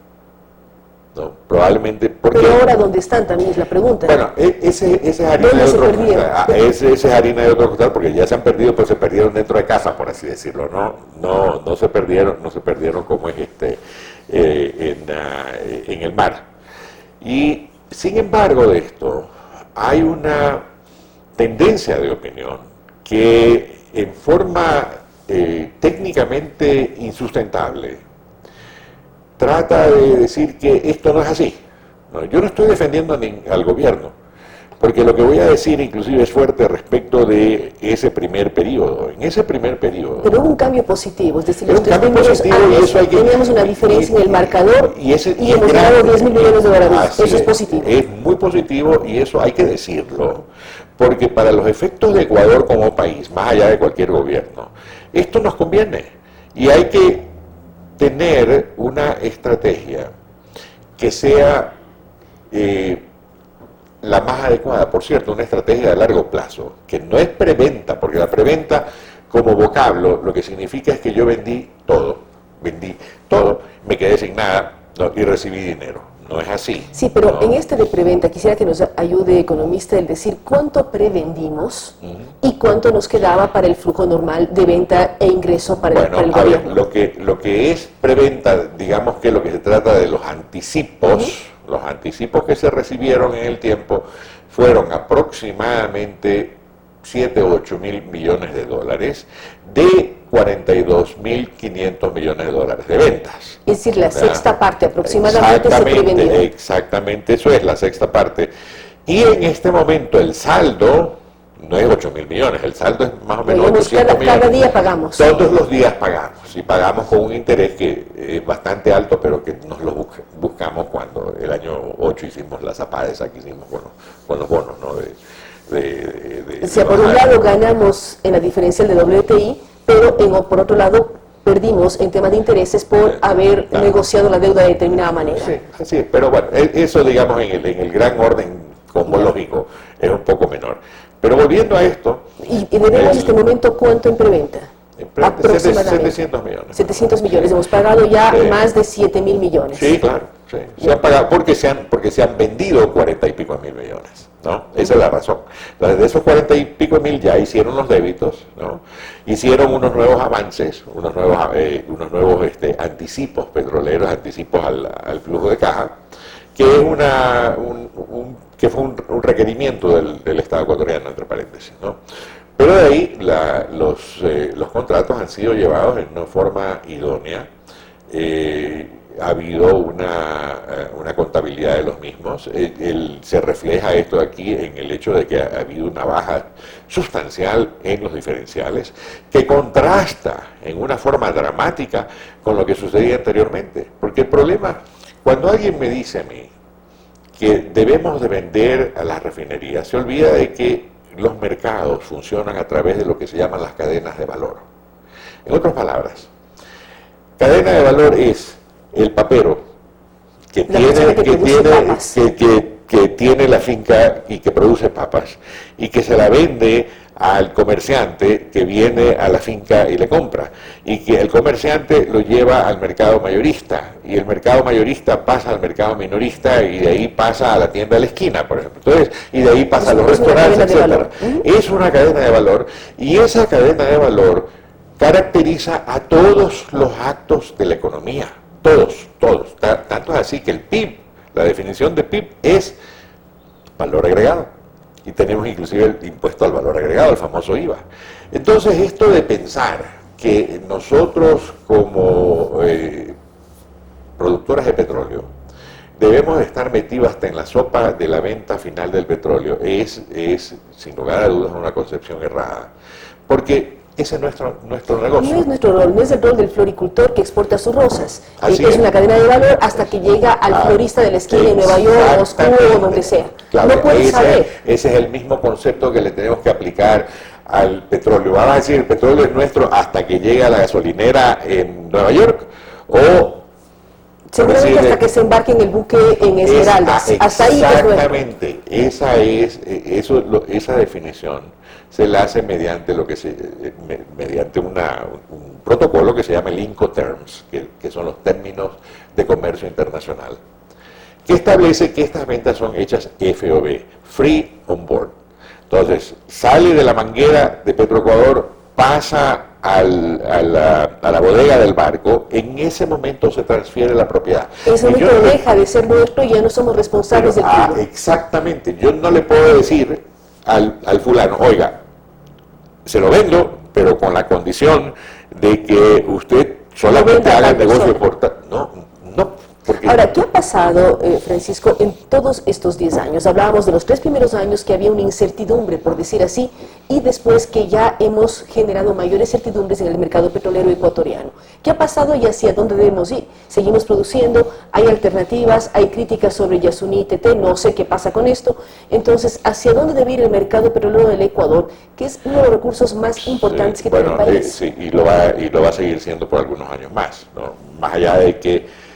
¿No? Probablemente porque... Pero ahora, ¿dónde están? También es la pregunta. Bueno, ese es harina ¿Dónde de se otro perdieron? costal. Ese es harina de otro costal, porque ya se han perdido, pero se perdieron dentro de casa, por así decirlo, no se perdieron como es en el mar. Y sin embargo de esto, hay una tendencia de opinión que en forma técnicamente insustentable trata de decir que esto no es así. No, yo no estoy defendiendo al gobierno, porque lo que voy a decir inclusive es fuerte respecto de ese primer periodo. En ese primer periodo... Pero hubo un cambio positivo, es decir, Hubo los un 3 cambio primeros positivo y años eso hay que- teníamos una diferencia en el marcador y es hemos grande. ganado 10.000 millones de dólares. Así Eso es positivo. Es muy positivo y eso hay que decirlo, porque para los efectos de Ecuador como país, más allá de cualquier gobierno, esto nos conviene y hay que tener una estrategia que sea la más adecuada. Por cierto, una estrategia de largo plazo, que no es preventa, porque la preventa como vocablo lo que significa es que yo vendí todo, me quedé sin nada, ¿no? Y recibí dinero. No es así. Sí, pero ¿no? en este de preventa quisiera que nos ayude, economista, el decir cuánto prevendimos y cuánto nos quedaba para el flujo normal de venta e ingreso para el Bueno, a ver, gobierno. lo que es preventa, digamos que lo que se trata de los anticipos que se recibieron en el tiempo fueron aproximadamente 7 o 8 mil millones de dólares de 42.500 millones de dólares de ventas. Es decir, la ¿verdad? sexta parte aproximadamente se prevendió. Exactamente, eso es la sexta parte. Y en este momento el saldo no es 8.000 millones, el saldo es más o menos Digamos, 800 millones. cada día pagamos. Todos los días pagamos, y pagamos con un interés que es bastante alto, pero que nos lo buscamos cuando el año 8 hicimos las zapadas, aquí hicimos con los bonos, ¿no? O sea, por un lado ganamos en la diferencial de WTI, pero por otro lado perdimos en temas de intereses por haber negociado la deuda de determinada manera. Sí, así es, pero bueno, eso digamos en el gran orden cosmológico es un poco menor. Pero volviendo a esto... ¿Y debemos en este momento cuánto en preventa? Aproximadamente 700 millones. 700 millones. Hemos pagado ya más de 7.000 millones. Sí, claro. Sí. Se han pagado porque se han vendido 40 y pico mil millones, ¿no? Esa es la razón. Entonces, de esos 40 y pico mil ya hicieron los débitos, ¿no? Hicieron unos nuevos avances, unos nuevos anticipos petroleros, anticipos al flujo de caja, que es que fue un requerimiento del Estado ecuatoriano, entre paréntesis, ¿no? Pero de ahí los contratos han sido llevados en una forma idónea. Ha habido una contabilidad de los mismos. Se refleja esto aquí en el hecho de que ha habido una baja sustancial en los diferenciales que contrasta en una forma dramática con lo que sucedía anteriormente. Porque el problema, cuando alguien me dice a mí que debemos de vender a las refinerías, se olvida de que los mercados funcionan a través de lo que se llaman las cadenas de valor. En otras palabras, cadena de valor es el papero que tiene la finca y que produce papas y que se la vende al comerciante que viene a la finca y le compra, y que el comerciante lo lleva al mercado mayorista, y el mercado mayorista pasa al mercado minorista, y de ahí pasa a la tienda de la esquina, por ejemplo. Entonces, y de ahí pasa a los restaurantes, etcétera. Es una cadena de valor, y esa cadena de valor caracteriza a todos los actos de la economía, todos. Tanto es así que el PIB, la definición de PIB es valor agregado. Y tenemos inclusive el impuesto al valor agregado, el famoso IVA. Entonces, esto de pensar que nosotros como productoras de petróleo debemos estar metidos hasta en la sopa de la venta final del petróleo es sin lugar a dudas, una concepción errada. Porque ese es nuestro negocio. No es nuestro rol, no es el rol del floricultor que exporta sus rosas. Es una cadena de valor hasta que llega al florista de la esquina en Nueva York, Moscú o donde sea. Claro, no puede saber. Ese es el mismo concepto que le tenemos que aplicar al petróleo. Vamos a decir, el petróleo es nuestro hasta que llega a la gasolinera en Nueva York, o seguramente hasta que se embarque en el buque en Esmeraldas. Hasta ahí. Exactamente. Esa definición se la hace mediante mediante un protocolo que se llama el Incoterms, que son los términos de comercio internacional, que establece que estas ventas son hechas FOB, Free On Board. Entonces, sale de la manguera de Petroecuador, pasa a la bodega del barco, en ese momento se transfiere la propiedad. En ese momento deja de ser nuestro y ya no somos responsables del tubo. Exactamente. Yo no le puedo decir al fulano, oiga, se lo vendo, pero con la condición de que usted solamente haga el negocio por... No. Ahora, ¿qué ha pasado, Francisco, en todos estos 10 años? Hablábamos de los 3 primeros años que había una incertidumbre, por decir así, y después que ya hemos generado mayores certidumbres en el mercado petrolero ecuatoriano. ¿Qué ha pasado y hacia dónde debemos ir? ¿Seguimos produciendo? ¿Hay alternativas? ¿Hay críticas sobre Yasuní y TT? No sé qué pasa con esto. Entonces, ¿hacia dónde debe ir el mercado petrolero del Ecuador, que es uno de los recursos más importantes que tiene el país? Sí, y lo va a seguir siendo por algunos años más, ¿no? Más allá de que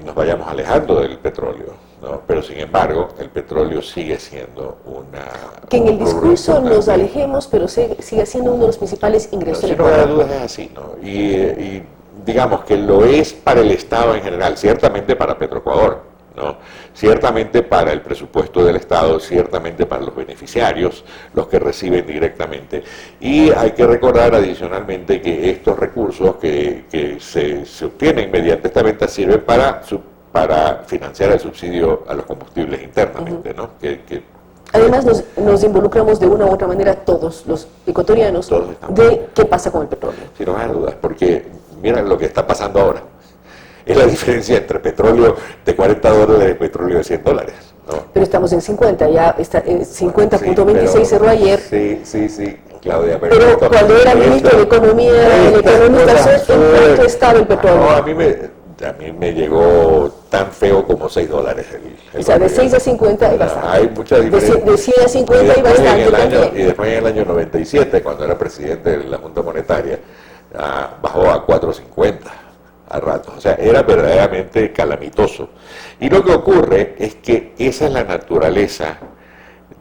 nos vayamos alejando del petróleo, ¿no? Pero sin embargo el petróleo sigue siendo que en el discurso nos alejemos, pero sigue siendo uno de los principales ingresos. Sin lugar a dudas es así, ¿no? Y digamos que lo es para el Estado en general, ciertamente para Petroecuador, ¿no? Ciertamente para el presupuesto del Estado, ciertamente para los beneficiarios, los que reciben directamente. Y hay que recordar adicionalmente que estos recursos que se obtienen mediante esta venta sirven para financiar el subsidio a los combustibles internamente, ¿no? Además nos involucramos de una u otra manera todos los ecuatorianos de qué pasa con el petróleo. Sin lugar a dudas, porque mira lo que está pasando ahora. Es la diferencia entre petróleo de $40 y petróleo de $100, ¿no? Pero estamos en 50, ya está en 50.26 cerró ayer. Sí, Claudia. Pero cuando era ministro de Economía, el economista, ¿en cuánto estaba el petróleo? No, a mí me llegó tan feo como $6 el o sea, de 6 a 50 hay bastante. Hay mucha diferencia. De 100 a 50 hay bastante también. Y después en el año 97, cuando era presidente de la Junta Monetaria, bajó a 4.50 a ratos. O sea, era verdaderamente calamitoso. Y lo que ocurre es que esa es la naturaleza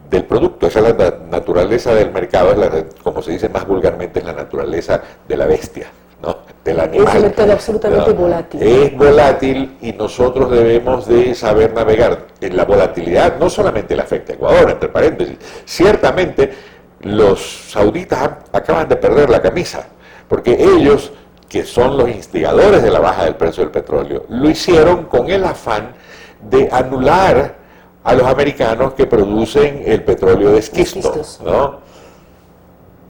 del producto, esa es la naturaleza del mercado, como se dice más vulgarmente, es la naturaleza de la bestia, ¿no? Del animal. Es un mercado absolutamente volátil. Es volátil y nosotros debemos de saber navegar en la volatilidad. No solamente le afecta a Ecuador, entre paréntesis. Ciertamente los sauditas acaban de perder la camisa, porque ellos, que son los instigadores de la baja del precio del petróleo, lo hicieron con el afán de anular a los americanos que producen el petróleo de esquisto, ¿no?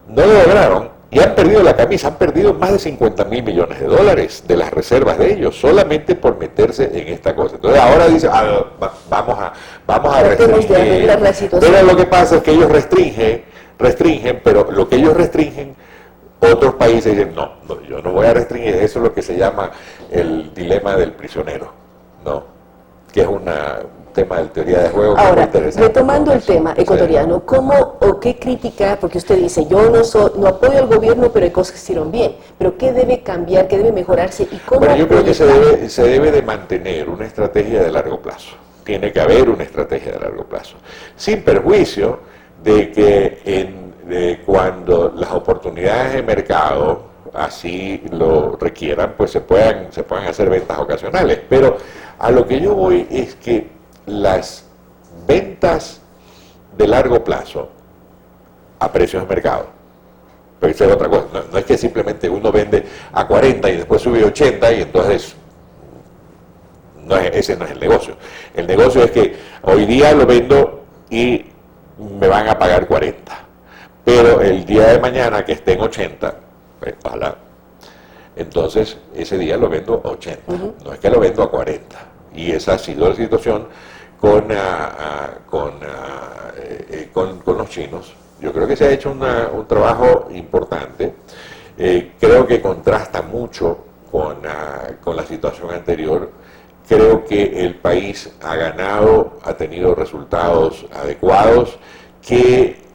No lo lograron y han perdido la camisa, han perdido más de 50.000 millones de dólares de las reservas de ellos, solamente por meterse en esta cosa. Entonces ahora dicen, vamos a restringir. Pero lo que pasa es que ellos restringen, pero lo que ellos restringen, otros países dicen, no, yo no voy a restringir. Eso es lo que se llama el dilema del prisionero, ¿no? Que es un tema de teoría de juego. Ahora, retomando el tema ecuatoriano, ¿cómo o qué crítica? Porque usted dice, yo no apoyo al gobierno, pero hay cosas que se hicieron bien. Pero ¿qué debe cambiar, qué debe mejorarse y cómo? Bueno, yo creo que se debe de mantener una estrategia de largo plazo. Tiene que haber una estrategia de largo plazo. Sin perjuicio de que cuando las oportunidades de mercado así lo requieran, pues se puedan hacer ventas ocasionales. Pero a lo que yo voy es que las ventas de largo plazo a precios de mercado, pero esa es otra cosa, no es que simplemente uno vende a 40 y después sube a 80 y entonces ese no es el negocio. El negocio es que hoy día lo vendo y me van a pagar 40, pero el día de mañana que esté en 80, ojalá, entonces ese día lo vendo a 80, no es que lo vendo a 40. Y esa ha sido la situación con los chinos. Yo creo que se ha hecho un trabajo importante. Creo que contrasta mucho con la situación anterior. Creo que el país ha ganado, ha tenido resultados adecuados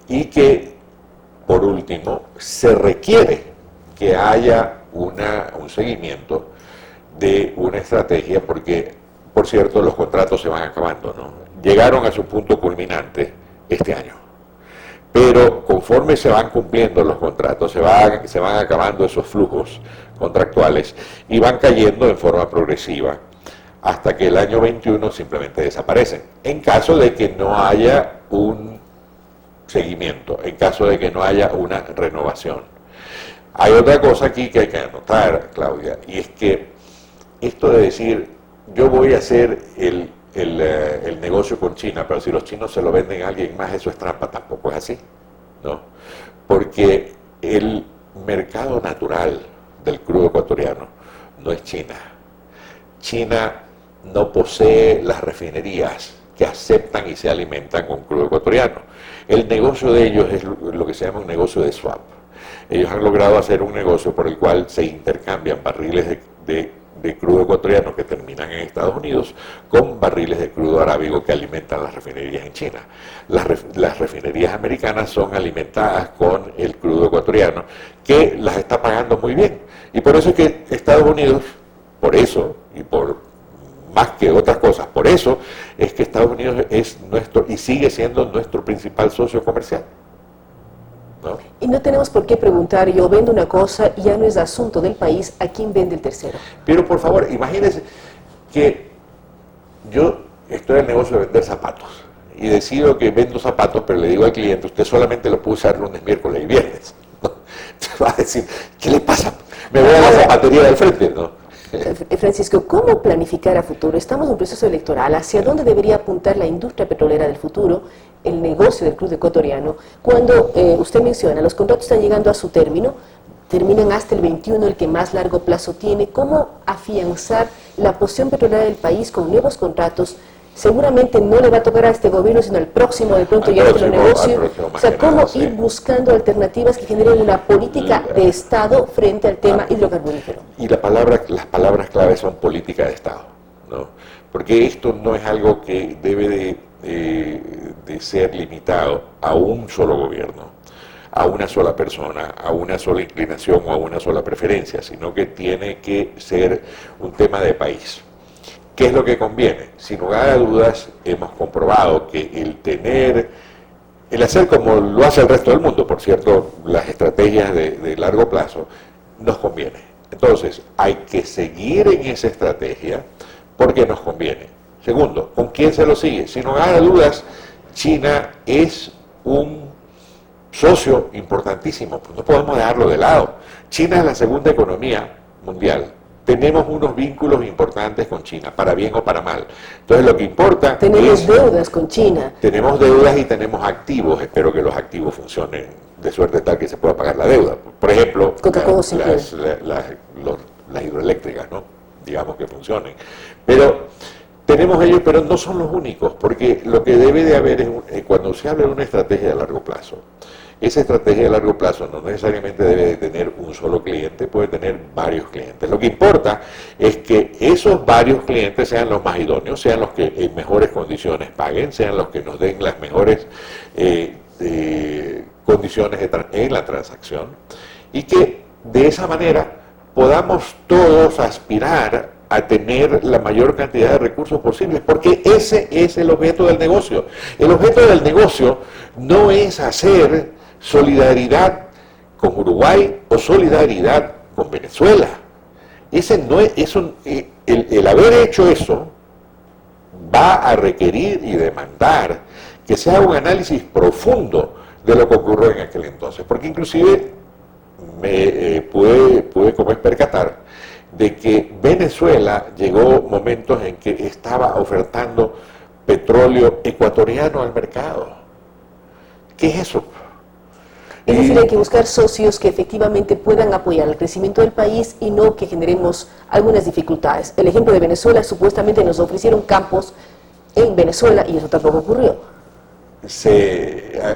y que, por último, se requiere que haya un seguimiento de una estrategia, porque, por cierto, los contratos se van acabando, ¿no? Llegaron a su punto culminante este año, pero conforme se van cumpliendo los contratos, se van acabando esos flujos contractuales y van cayendo en forma progresiva hasta que el año 21 simplemente desaparecen, en caso de que no haya un seguimiento, en caso de que no haya una renovación. Hay otra cosa aquí que hay que anotar, Claudia, y es que esto de decir, yo voy a hacer el negocio con China, pero si los chinos se lo venden a alguien más, eso es trampa, tampoco es así, ¿no? Porque el mercado natural del crudo ecuatoriano no es China. China no posee las refinerías que aceptan y se alimentan con crudo ecuatoriano. El negocio de ellos es lo que se llama un negocio de swap. Ellos han logrado hacer un negocio por el cual se intercambian barriles de crudo ecuatoriano que terminan en Estados Unidos con barriles de crudo arábigo que alimentan las refinerías en China. Las refinerías americanas son alimentadas con el crudo ecuatoriano, que las está pagando muy bien. Y por eso es que Estados Unidos, por eso, y por más que otras cosas, por eso es que Estados Unidos es nuestro y sigue siendo nuestro principal socio comercial, ¿no? Y no tenemos por qué preguntar, yo vendo una cosa y ya no es asunto del país, ¿a quién vende el tercero? Pero por favor, imagínense que yo estoy en el negocio de vender zapatos y decido que vendo zapatos, pero le digo al cliente, usted solamente lo puede usar lunes, miércoles y viernes, ¿no? Entonces va a decir, ¿qué le pasa? Me voy a la zapatería del frente, ¿no? Francisco, ¿cómo planificar a futuro? Estamos en un proceso electoral. ¿Hacia dónde debería apuntar la industria petrolera del futuro, el negocio del crudo ecuatoriano? Cuando usted menciona, los contratos están llegando a su término, terminan hasta el 21, el que más largo plazo tiene. ¿Cómo afianzar la posición petrolera del país con nuevos contratos? Seguramente no le va a tocar a este gobierno, sino al próximo, de pronto ya otro negocio. O sea, ¿cómo ir buscando alternativas que generen una política de Estado frente al tema hidrocarburífero? Y las palabras claves son política de Estado, ¿no? Porque esto no es algo que debe de ser limitado a un solo gobierno. a una sola persona, a una sola inclinación o a una sola preferencia, sino que tiene que ser un tema de país. ¿Qué es lo que conviene? Sin lugar a dudas, hemos comprobado que el hacer como lo hace el resto del mundo, por cierto, las estrategias de largo plazo, nos conviene. Entonces, hay que seguir en esa estrategia porque nos conviene. Segundo, ¿con quién se lo sigue? Sin lugar a dudas, China es un socio importantísimo, pues no podemos dejarlo de lado. China es la segunda economía mundial. Tenemos unos vínculos importantes con China, para bien o para mal. Entonces lo que importa tenemos deudas con China. Tenemos deudas y tenemos activos. Espero que los activos funcionen de suerte tal que se pueda pagar la deuda. Por ejemplo, las hidroeléctricas, ¿no? Digamos que funcionen. Pero tenemos ellos, pero no son los únicos, porque lo que debe de haber es, cuando se habla de una estrategia de largo plazo, esa estrategia de largo plazo no necesariamente debe de tener un solo cliente, puede tener varios clientes. Lo que importa es que esos varios clientes sean los más idóneos, sean los que en mejores condiciones paguen, sean los que nos den las mejores condiciones en la transacción, y que de esa manera podamos todos aspirar a tener la mayor cantidad de recursos posibles, porque ese es el objeto del negocio. El objeto del negocio no es hacer solidaridad con Uruguay o solidaridad con Venezuela. Ese no es, el haber hecho eso va a requerir y demandar que se haga un análisis profundo de lo que ocurrió en aquel entonces, porque inclusive me pude como es percatar de que Venezuela llegó momentos en que estaba ofertando petróleo ecuatoriano al mercado. ¿Qué es eso? Es decir, hay que buscar socios que efectivamente puedan apoyar el crecimiento del país y no que generemos algunas dificultades. El ejemplo de Venezuela, supuestamente nos ofrecieron campos en Venezuela y eso tampoco ocurrió.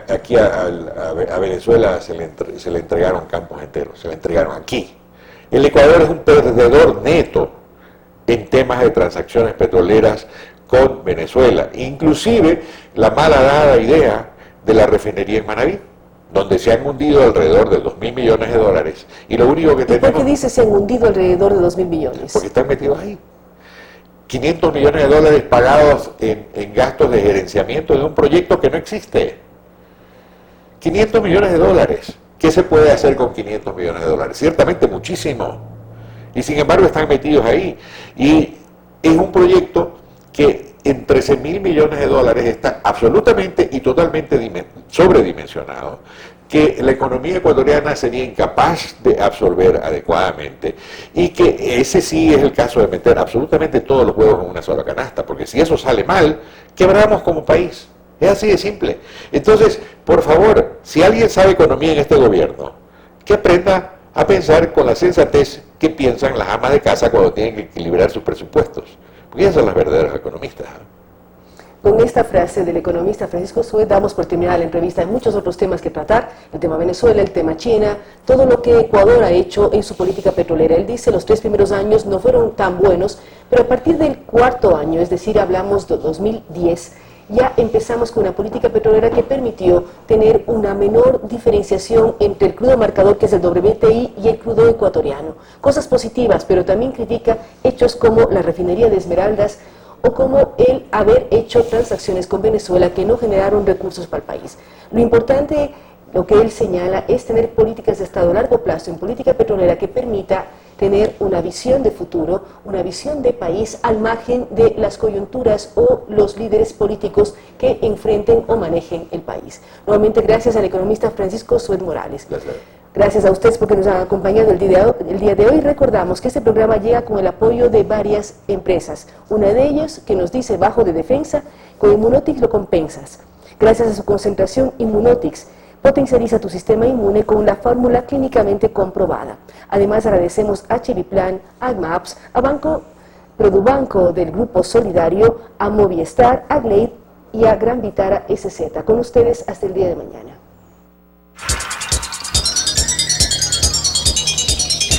Aquí a Venezuela se le entregaron campos enteros, se le entregaron aquí. El Ecuador es un perdedor neto en temas de transacciones petroleras con Venezuela, inclusive la malhadada idea de la refinería en Manabí, donde se han hundido alrededor de 2.000 millones de dólares, y lo único que tenemos... ¿Por qué dice se han hundido alrededor de 2.000 millones? Porque están metidos ahí. 500 millones de dólares pagados en gastos de gerenciamiento de un proyecto que no existe. 500 millones de dólares. ¿Qué se puede hacer con 500 millones de dólares? Ciertamente muchísimo. Y sin embargo están metidos ahí. Y es un proyecto que en 13.000 millones de dólares está absolutamente y totalmente sobredimensionado, que la economía ecuatoriana sería incapaz de absorber adecuadamente, y que ese sí es el caso de meter absolutamente todos los huevos en una sola canasta, porque si eso sale mal, quebramos como país. Es así de simple. Entonces, por favor, si alguien sabe economía en este gobierno, que aprenda a pensar con la sensatez que piensan las amas de casa cuando tienen que equilibrar sus presupuestos, porque ellas son las verdaderas economistas. Con esta frase del economista Francisco Sued damos por terminada la entrevista. Hay muchos otros temas que tratar, el tema Venezuela, el tema China, todo lo que Ecuador ha hecho en su política petrolera. Él dice los 3 primeros años no fueron tan buenos, pero a partir del 4º año, es decir, hablamos de 2010, ya empezamos con una política petrolera que permitió tener una menor diferenciación entre el crudo marcador, que es el WTI, y el crudo ecuatoriano. Cosas positivas, pero también critica hechos como la refinería de Esmeraldas o como el haber hecho transacciones con Venezuela que no generaron recursos para el país. Lo importante, lo que él señala, es tener políticas de Estado a largo plazo en política petrolera que permita tener una visión de futuro, una visión de país al margen de las coyunturas o los líderes políticos que enfrenten o manejen el país. Nuevamente, gracias al economista Francisco Sued Morales. Gracias a ustedes porque nos han acompañado el día de hoy. Recordamos que este programa llega con el apoyo de varias empresas. Una de ellas que nos dice bajo de defensa, con Immunotix lo compensas. Gracias a su concentración, Immunotix potencializa tu sistema inmune con la fórmula clínicamente comprobada. Además agradecemos a Cheviplan, a Maps, a Produbanco del Grupo Solidario, a Movistar, a Glade y a Gran Vitara SZ. Con ustedes hasta el día de mañana.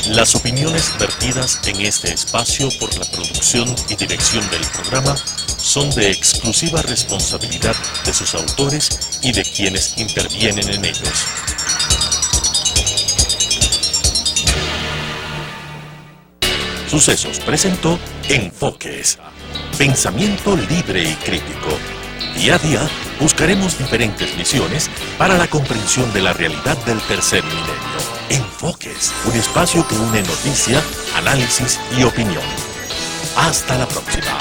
Las opiniones vertidas en este espacio por la producción y dirección del programa son de exclusiva responsabilidad de sus autores y de quienes intervienen en ellos. Sucesos presentó Enfoques. Pensamiento libre y crítico. Día a día buscaremos diferentes visiones para la comprensión de la realidad del tercer milenio. Enfoques, un espacio que une noticia, análisis y opinión. Hasta la próxima.